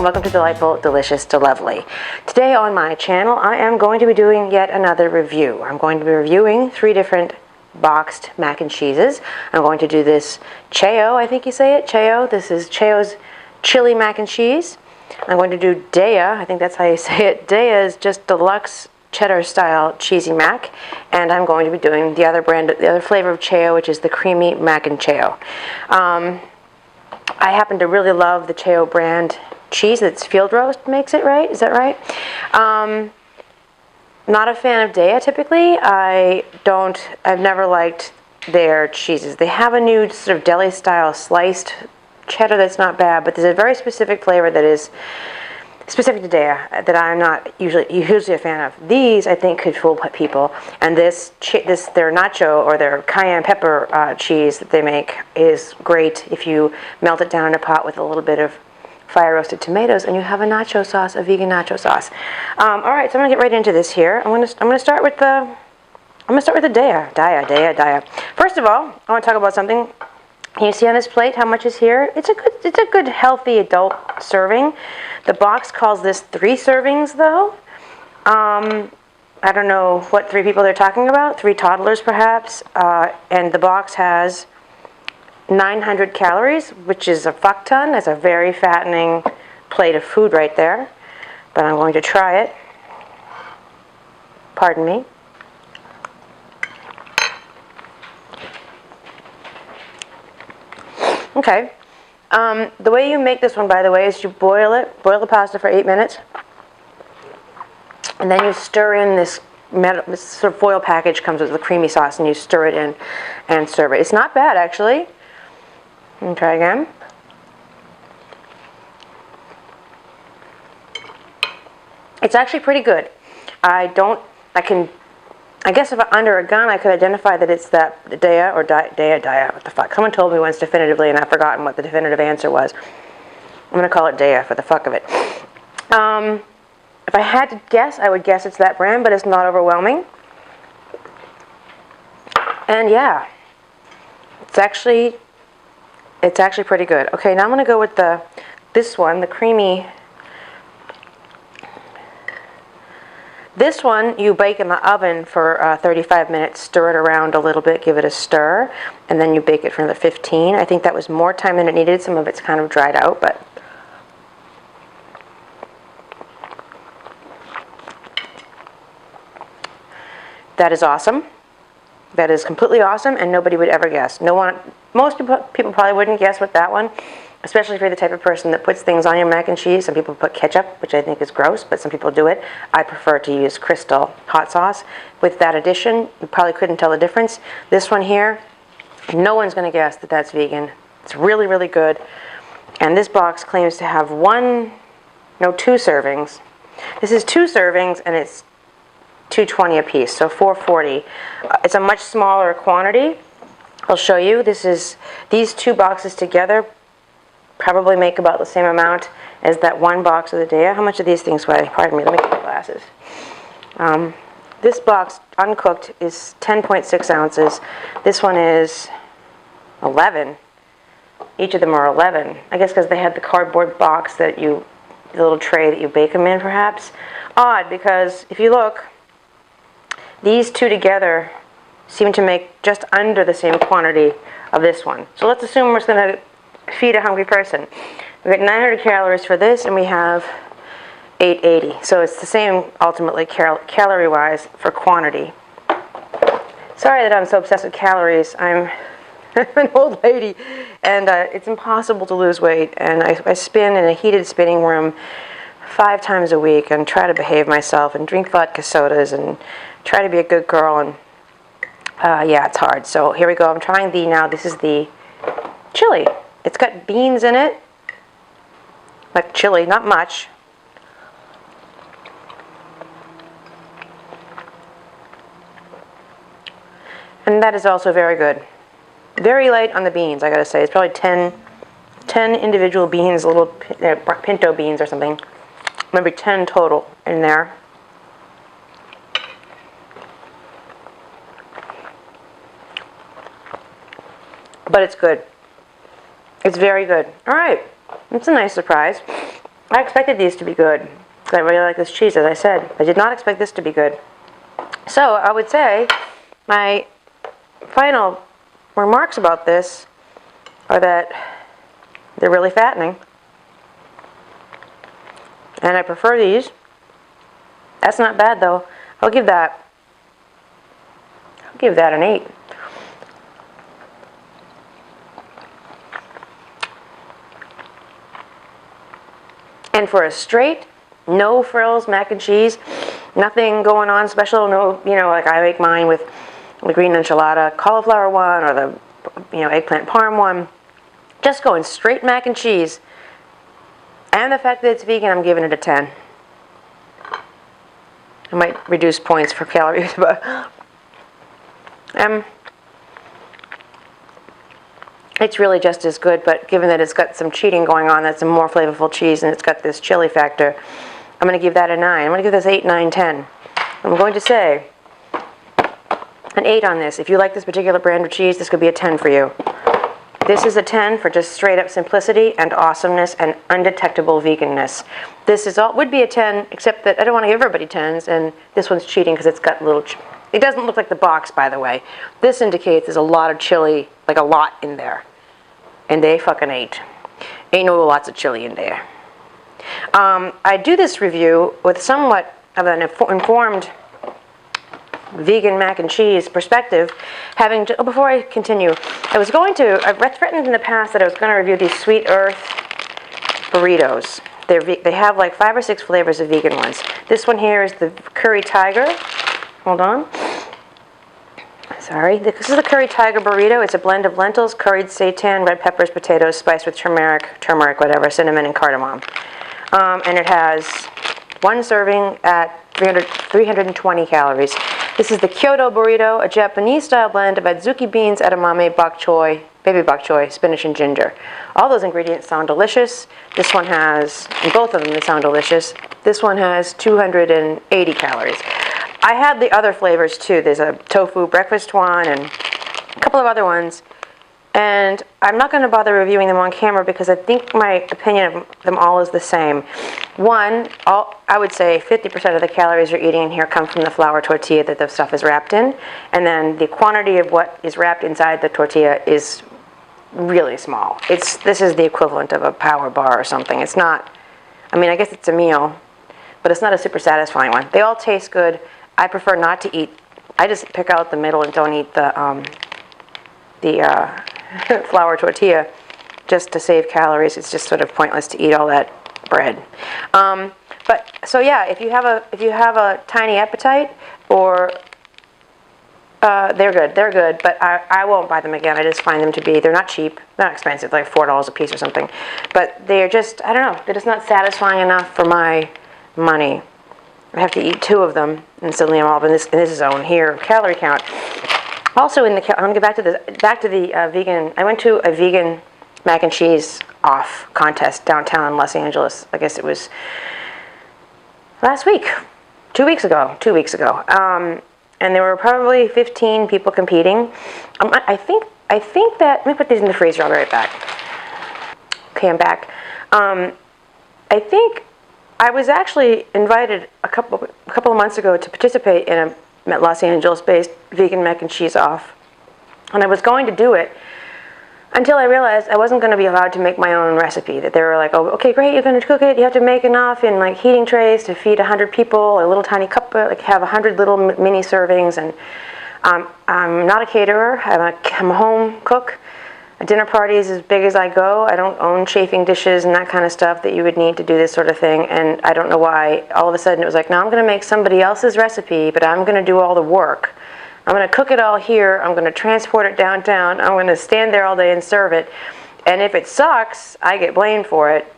and welcome to Delightful, Delicious, Delovely. Today on my channel, I am going to be doing yet another review. I'm going to be reviewing 3 different boxed mac and cheeses. I'm going to do this Cheo, I think you say it, Cheo. This is Cheo's chili mac and cheese. I'm going to do Dea, I think that's how you say it. Dea is just deluxe cheddar style cheesy mac, and I'm going to be doing the other brand, the other flavor of Cheo, which is the creamy mac and Cheo. I happen to really love the Cheo brand cheese. That's field roast makes it, right? Is that right? Not a fan of Dea typically. I've never liked their cheeses. They have a new sort of deli style sliced cheddar that's not bad, but there's a very specific flavor that is specific to Dea that I'm not usually a fan of. These I think could fool people, and their nacho or their cayenne pepper cheese that they make is great if you melt it down in a pot with a little bit of fire roasted tomatoes, and you have a nacho sauce, a vegan nacho sauce. All right, so I'm gonna get right into this here. I'm gonna start with the Dea. First of all, I want to talk about something. Can you see on this plate how much is here? It's a good healthy adult serving. The box calls this 3 servings though. I don't know what 3 people they're talking about. 3 toddlers perhaps. And the box has 900 calories, which is a fuck ton. That's a very fattening plate of food right there. But I'm going to try it. Pardon me. Okay. The way you make this one, by the way, is you boil the pasta for 8 minutes, and then you stir in this sort of foil package comes with the creamy sauce, and you stir it in and serve it. It's not bad, actually. Let me try again. It's actually pretty good. I guess if under a gun I could identify that it's that Dea, what the fuck. Someone told me once definitively and I've forgotten what the definitive answer was. I'm going to call it Dea for the fuck of it. If I had to guess, I would guess it's that brand, but it's not overwhelming. And yeah, it's actually pretty good. Okay, now I'm going to go with this one, the creamy. This one you bake in the oven for 35 minutes, stir it around a little bit, give it a stir, and then you bake it for another 15. I think that was more time than it needed. Some of it's kind of dried out, but that is awesome. That is completely awesome, and nobody would ever guess. Most people probably wouldn't guess with that one, especially if you're the type of person that puts things on your mac and cheese. Some people put ketchup, which I think is gross, but some people do it. I prefer to use Crystal hot sauce. With that addition, you probably couldn't tell the difference. This one here, no one's going to guess that that's vegan. It's really, really good. And this box claims to have 2 servings. This is 2 servings, and it's $2.20 a piece, so $4.40. It's a much smaller quantity. I'll show you. These 2 boxes together probably make about the same amount as that 1 box of the Dea. How much do these things weigh? Pardon me, let me get my glasses. This box, uncooked, is 10.6 ounces. This one is 11. Each of them are 11. I guess because they had the cardboard box the little tray that you bake them in, perhaps. Odd, because if you look, these 2 together seem to make just under the same quantity of this one. So let's assume we're just going to feed a hungry person. We've got 900 calories for this, and we have 880. So it's the same, ultimately, calorie-wise for quantity. Sorry that I'm so obsessed with calories. I'm an old lady, and it's impossible to lose weight. And I spin in a heated spinning room 5 times a week and try to behave myself and drink vodka sodas and try to be a good girl. And yeah, it's hard. So here we go. I'm trying this is the chili. It's got beans in it, like chili, not much. And that is also very good. Very light on the beans, I gotta say. It's probably 10 individual beans, little pinto beans or something. Maybe 10 total in there. But it's good. It's very good. All right. It's a nice surprise. I expected these to be good, because I really like this cheese, as I said. I did not expect this to be good. So I would say my final remarks about this are that they're really fattening. And I prefer these. That's not bad though. I'll give that an 8. And for a straight, no frills mac and cheese, nothing going on special, no, you know, like I make mine with the green enchilada cauliflower one or the, you know, eggplant parm one. Just going straight mac and cheese. And the fact that it's vegan, I'm giving it a 10. I might reduce points for calories, but it's really just as good, but given that it's got some cheating going on, that's a more flavorful cheese, and it's got this chili factor, I'm going to give that a 9. I'm going to give this 8, 9, 10. I'm going to say an 8 on this. If you like this particular brand of cheese, this could be a 10 for you. This is a 10 for just straight up simplicity and awesomeness and undetectable veganness. This is all would be a 10, except that I don't want to give everybody 10s, and this one's cheating because it's got little. It doesn't look like the box, by the way. This indicates there's a lot of chili, like a lot in there, and they fucking ate. Ain't no lots of chili in there. I do this review with somewhat of an informed vegan mac and cheese perspective, having to, before I continue, I've threatened in the past that I was going to review these Sweet Earth burritos. They have like 5 or 6 flavors of vegan ones. This one here is the Curry Tiger. Hold on. Sorry. This is the Curry Tiger burrito. It's a blend of lentils, curried seitan, red peppers, potatoes, spiced with turmeric, whatever, cinnamon, and cardamom. And it has 1 serving at 320 calories. This is the Kyoto burrito, a Japanese-style blend of adzuki beans, edamame, bok choy, baby bok choy, spinach, and ginger. All those ingredients sound delicious. This one has, and both of them they sound delicious. This one has 280 calories. I had the other flavors too. There's a tofu breakfast one and a couple of other ones. And I'm not going to bother reviewing them on camera because I think my opinion of them all is the same. One, I would say 50% of the calories you're eating in here come from the flour tortilla that the stuff is wrapped in. And then the quantity of what is wrapped inside the tortilla is really small. This is the equivalent of a power bar or something. It's not, I mean, I guess it's a meal, but it's not a super satisfying one. They all taste good. I prefer not to eat, I just pick out the middle and don't eat the flour tortilla just to save calories. It's just sort of pointless to eat all that bread. But so yeah, if you have a tiny appetite, or they're good. But I won't buy them again. I just find them to be, they're not cheap, not expensive, like $4 a piece or something. But they're just, I don't know, they're just not satisfying enough for my money. I have to eat 2 of them, and suddenly I'm all in this zone here, calorie count. Also, I'm going to get back to the vegan. I went to a vegan mac and cheese off contest downtown in Los Angeles. I guess it was last week, 2 weeks ago. And there were probably 15 people competing. I think that, let me put these in the freezer. I'll be right back. Okay, I'm back. I think I was actually invited a couple of months ago to participate in a Los Angeles-based vegan mac and cheese off, and I was going to do it until I realized I wasn't going to be allowed to make my own recipe. That they were like, "Oh, okay, great, you're going to cook it. You have to make enough in like heating trays to feed 100 people. A little tiny cup, like have 100 little mini servings." And I'm not a caterer. I'm a home cook. A dinner party is as big as I go. I don't own chafing dishes and that kind of stuff that you would need to do this sort of thing. And I don't know why all of a sudden it was like, now I'm going to make somebody else's recipe, but I'm going to do all the work. I'm going to cook it all here. I'm going to transport it downtown. I'm going to stand there all day and serve it. And if it sucks, I get blamed for it.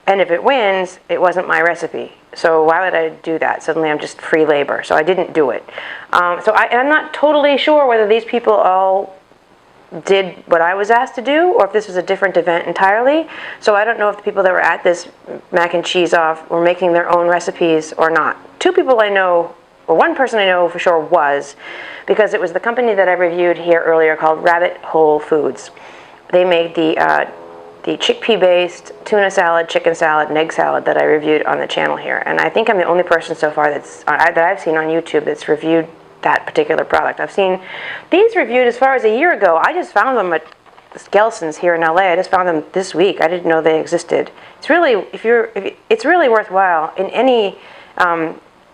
And if it wins, it wasn't my recipe. So why would I do that? Suddenly I'm just free labor. So I didn't do it. I'm not totally sure whether these people all did what I was asked to do, or if this was a different event entirely. So I don't know if the people that were at this mac and cheese off were making their own recipes or not. 2 people I know, or 1 person I know for sure was, because it was the company that I reviewed here earlier called Rabbit Whole Foods. They made the the chickpea-based tuna salad, chicken salad, and egg salad that I reviewed on the channel here. And I think I'm the only person so far that I've seen on YouTube that's reviewed that particular product. I've seen these reviewed as far as a year ago. I just found them at Gelson's here in LA. I just found them this week. I didn't know they existed. It's really, it's really worthwhile in any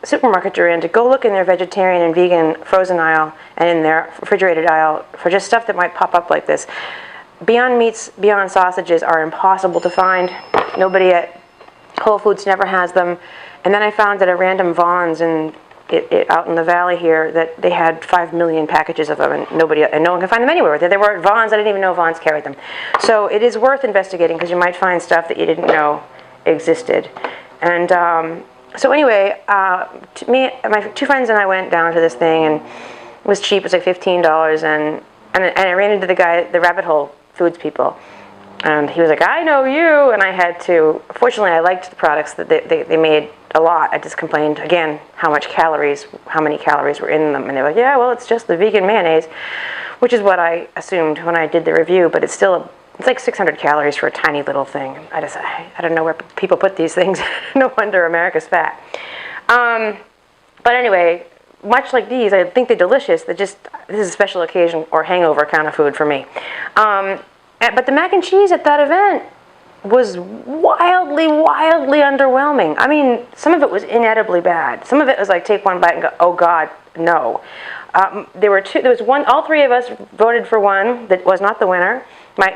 supermarket you're in to go look in their vegetarian and vegan frozen aisle and in their refrigerated aisle for just stuff that might pop up like this. Beyond Meats, Beyond Sausages are impossible to find. Nobody at Whole Foods never has them. And then I found at a random Vons out in the valley here that they had 5 million packages of them, and no one can find them anywhere. They were at Vons. I didn't even know Vons carried them. So it is worth investigating because you might find stuff that you didn't know existed. And so anyway, my two friends and I went down to this thing, and it was cheap. It was like $15, and I ran into the guy, the Rabbit Hole Foods people. And he was like, I know you, and I had to, fortunately I liked the products that they made a lot. I just complained, again, how many calories were in them, and they were like, yeah, well, it's just the vegan mayonnaise, which is what I assumed when I did the review, but it's like 600 calories for a tiny little thing. I don't know where people put these things. No wonder America's fat. But anyway, much like these, I think they're delicious. This is a special occasion or hangover kind of food for me. But the mac and cheese at that event was wildly underwhelming. I mean, some of it was inedibly bad. Some of it was like take one bite and go, oh God, no. There was one, all three of us voted for one that was not the winner.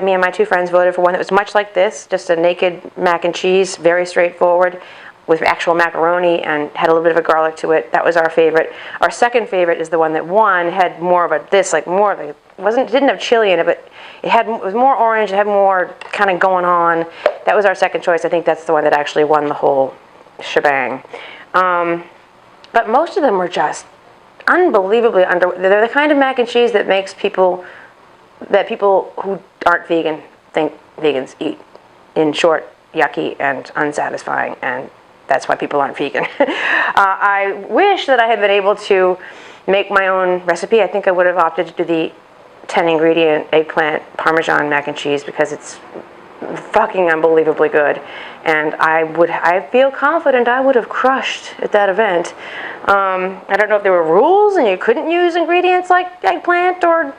Me and my two friends voted for one that was much like this, just a naked mac and cheese, very straightforward, with actual macaroni and had a little bit of a garlic to it. That was our favorite. Our second favorite is the one that won, had more of didn't have chili in it, but it was more orange, it had more kind of going on. That was our second choice. I think that's the one that actually won the whole shebang. But most of them were just unbelievably they're the kind of mac and cheese that makes people who aren't vegan think vegans eat. In short, yucky and unsatisfying, and that's why people aren't vegan. I wish that I had been able to make my own recipe. I think I would have opted to do the 10-ingredient eggplant parmesan mac and cheese because it's fucking unbelievably good, and I feel confident I would have crushed at that event. I don't know if there were rules and you couldn't use ingredients like eggplant or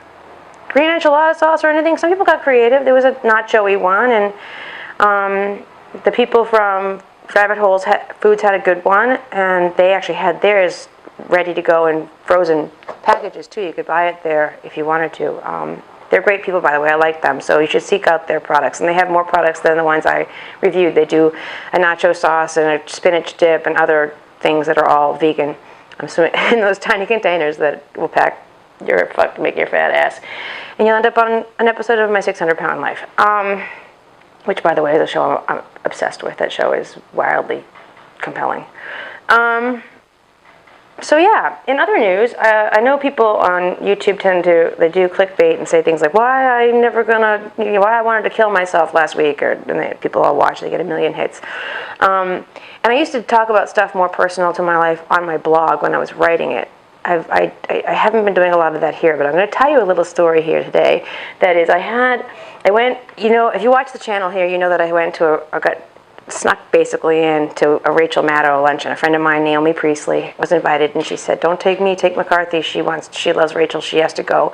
green enchilada sauce or anything. Some people got creative. There was a nacho-y one, and the people from Rabbit Hole Foods had a good one, and they actually had theirs ready to go in frozen packages too. You could buy it there if you wanted to. They're great people, by the way. I like them, so you should seek out their products. And they have more products than the ones I reviewed. They do a nacho sauce and a spinach dip and other things that are all vegan. I'm assuming in those tiny containers that will make your fat ass. And you'll end up on an episode of My 600-Pound Life, which, by the way, is a show I'm obsessed with. That show is wildly compelling. So yeah, in other news, I know people on YouTube they do clickbait and say things like, why I wanted to kill myself last week, and people all watch, they get 1 million hits. And I used to talk about stuff more personal to my life on my blog when I was writing it. I haven't been doing a lot of that here, but I'm going to tell you a little story here today. That is, if you watch the channel here, you know that I got snuck basically into a Rachel Maddow luncheon. A friend of mine, Naomi Priestley, was invited, and she said, don't take me, take McCarthy. She loves Rachel, she has to go.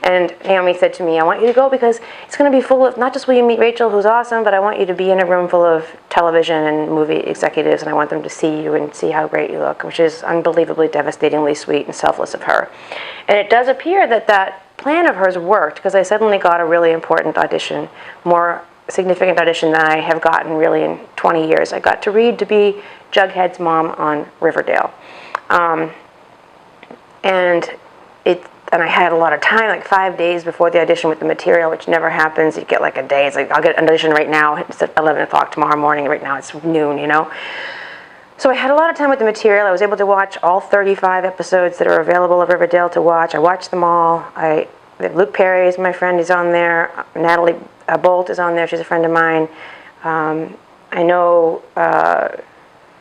And Naomi said to me, I want you to go because it's going to be full of, not just will you meet Rachel, who's awesome, but I want you to be in a room full of television and movie executives, and I want them to see you and see how great you look, which is unbelievably, devastatingly sweet and selfless of her. And it does appear that plan of hers worked, because I suddenly got a really important audition, more significant audition than I have gotten really in 20 years. I got to read to be Jughead's mom on Riverdale. And I had a lot of time, like 5 days before the audition with the material, which never happens. You get like a day. It's like, I'll get an audition right now. It's at 11 o'clock tomorrow morning. Right now it's noon, So I had a lot of time with the material. I was able to watch all 35 episodes that are available of Riverdale to watch. I watched them all. Luke Perry is my friend. He's on there. Natalie Bolt is on there. She's a friend of mine. I know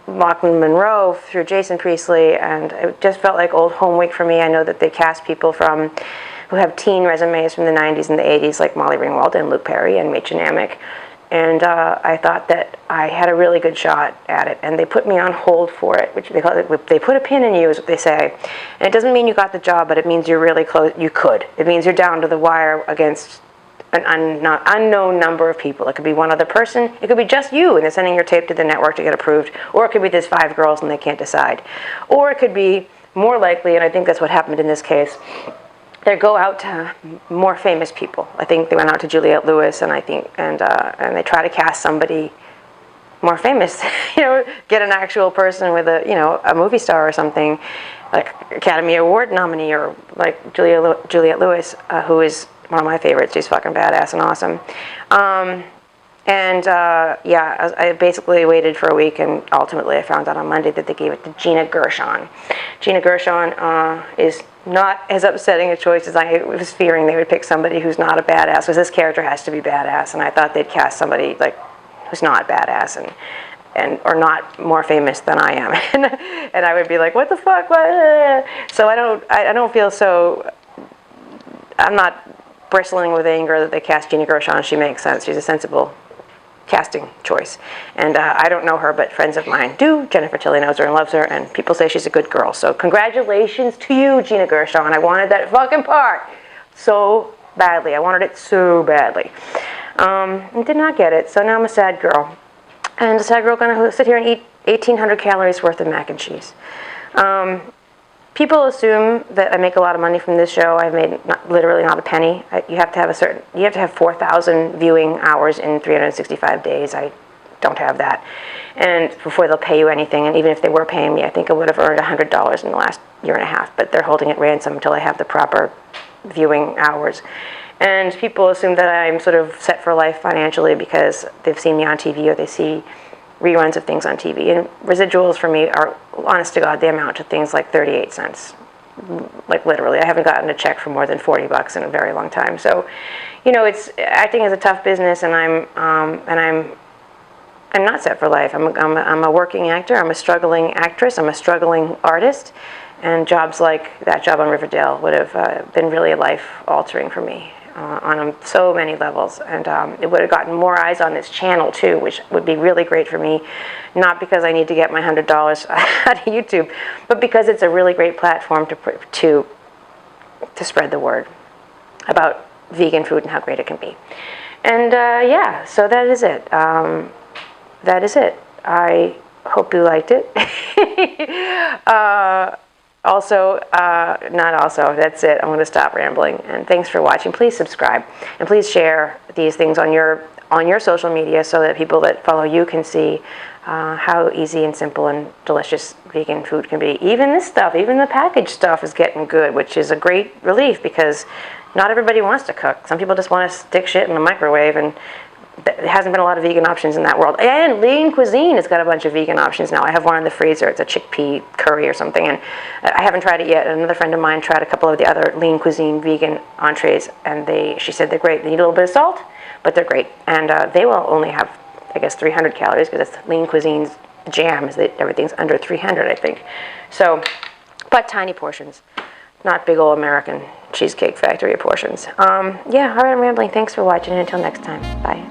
Lachlan Monroe through Jason Priestley, and it just felt like old home week for me. I know that they cast people who have teen resumes from the 90s and the 80s, like Molly Ringwald and Luke Perry and Mädchen Amick. and I thought that I had a really good shot at it, and they put me on hold for it, which they call it, they put a pin in you is what they say. And it doesn't mean you got the job, but it means you're really close. You could. It means you're down to the wire against an unknown number of people. It could be one other person. It could be just you, and they're sending your tape to the network to get approved. Or it could be there's 5 girls and they can't decide. Or it could be more likely, and I think that's what happened in this case, they go out to more famous people. I think they went out to Juliette Lewis, and I think, and they try to cast somebody more famous. Get an actual person with a movie star or something, like Academy Award nominee, or like Juliette Lewis, who is one of my favorites. She's fucking badass and awesome. I basically waited for a week, and ultimately I found out on Monday that they gave it to Gina Gershon. Gina Gershon is not as upsetting a choice as I was fearing they would pick somebody who's not a badass, because this character has to be badass, and I thought they'd cast somebody like who's not badass and or not more famous than I am, and I would be like, what the fuck? What? So I don't feel so. I'm not bristling with anger that they cast Gina Gershon. She makes sense. She's a sensible casting choice. And I don't know her, but friends of mine do. Jennifer Tilly knows her and loves her, and people say she's a good girl. So congratulations to you, Gina Gershon. I wanted that fucking part so badly. I wanted it so badly. And did not get it, so now I'm a sad girl. And a sad girl gonna sit here and eat 1,800 calories worth of mac and cheese. People assume that I make a lot of money from this show. I've made literally not a penny. You have to have 4,000 viewing hours in 365 days. I don't have that. And before they'll pay you anything, and even if they were paying me, I think I would have earned $100 in the last year and a half, but they're holding it ransom until I have the proper viewing hours. And people assume that I'm sort of set for life financially because they've seen me on TV or they see reruns of things on TV. And residuals for me are, honest to God, they amount to things like 38 cents. Like literally, I haven't gotten a check for more than $40 in a very long time. So, it's acting is a tough business, and I'm not set for life. I'm a working actor. I'm a struggling actress. I'm a struggling artist, and jobs like that job on Riverdale would have been really life altering for me. On so many levels, and it would have gotten more eyes on this channel too, which would be really great for me, not because I need to get my $100 out of YouTube, but because it's a really great platform to spread the word about vegan food and how great it can be. And so that is it. I hope you liked it. That's it. I'm going to stop rambling. And thanks for watching. Please subscribe. And please share these things on your social media so that people that follow you can see how easy and simple and delicious vegan food can be. Even this stuff, even the packaged stuff is getting good, which is a great relief because not everybody wants to cook. Some people just want to stick shit in the microwave, and there hasn't been a lot of vegan options in that world. And Lean Cuisine has got a bunch of vegan options now. I have one in the freezer. It's a chickpea curry or something, and I haven't tried it yet. Another friend of mine tried a couple of the other Lean Cuisine vegan entrees, and she said they're great. They need a little bit of salt, but they're great. And they will only have, I guess, 300 calories because it's Lean Cuisine's jam is that everything's under 300, I think. So, but tiny portions, not big old American Cheesecake Factory portions. All right, I'm rambling. Thanks for watching. Until next time. Bye.